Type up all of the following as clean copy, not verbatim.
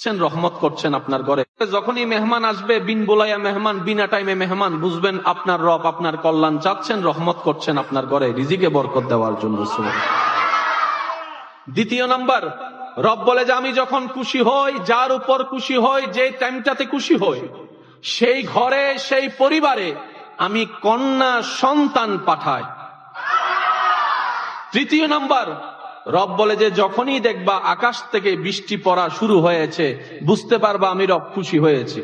রহমত করছেন আপনার ঘরে। যখনই মেহমান আসবে, বিন বোলাইয়া মেহমান, বিনা টাইমে মেহমান, বুঝবেন আপনার রব আপনার কল্যাণ চাচ্ছেন, রহমত করছেন আপনার ঘরে রিজিকে বরকত দেওয়ার জন্য। দ্বিতীয় নাম্বার, রব বলে যে আমি যখন খুশি হই, যার উপর খুশি হই, যে টাইমটাতে খুশি হই, সেই ঘরে সেই পরিবারে আমি কন্যা সন্তান পাঠাই। তৃতীয় নাম্বার, রব বলে যে যখনই দেখবা আকাশ থেকে বৃষ্টি পড়া শুরু হয়েছে, বুঝতে পারবা আমি রব খুশি হয়েছি।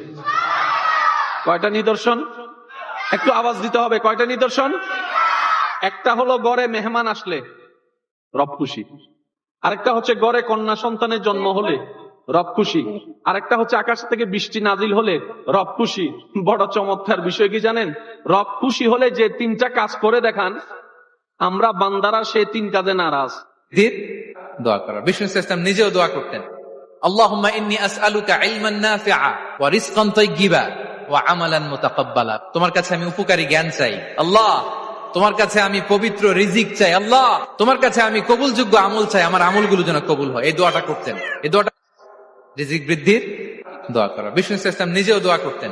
কয়টা নিদর্শন? একটু আওয়াজ দিতে হবে। কয়টা নিদর্শন? একটা হলো ঘরে মেহমান আসলে রব খুশি, আরেকটা হচ্ছে ঘরে কন্যা সন্তানের জন্ম হলে রব খুশি, আরেকটা হচ্ছে আকাশ থেকে বৃষ্টি নাজিল হলে রব খুশি। বড় চমৎকার বিষয় কি জানেন? রব খুশি হলে যে তিনটা কাজ করে দেখান, আমরা বান্দারা সেই তিন কাজে নারাজ। দোয়া করা, বিষ্ণু ইসলাম নিজেও দোয়া করতেন, আল্লাহুম্মা ইন্নী আসআলুকা ইলমান নাফিআ ওয়া রিজকান তাইয়্যিবা ওয়া আমালান মুতাকাব্বালা। তোমার কাছে আমি উপকারী জ্ঞান চাই আল্লাহ, তোমার কাছে আমি পবিত্র রিজিক চাই আল্লাহ, তোমার কাছে আমি কবুলযোগ্য আমল চাই, আমার আমলগুলো যেন কবুল হয়। এই দোয়াটা করতেন। এই দোয়াটা রিজিক বৃদ্ধির দোয়া করা, বিষ্ণু ইসলাম নিজেও দোয়া করতেন,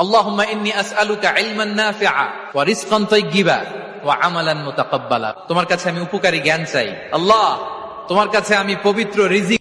আল্লাহুম্মা ইন্নী আসআলুকা ইলমান নাফিআ ওয়া রিজকান তাইয়্যিবা ওয়া আমালান মুতাকাব্বালা। তোমার কাছে আমি উপকারী জ্ঞান চাই আল্লাহ, তোমার কাছে আমি পবিত্র রিজিক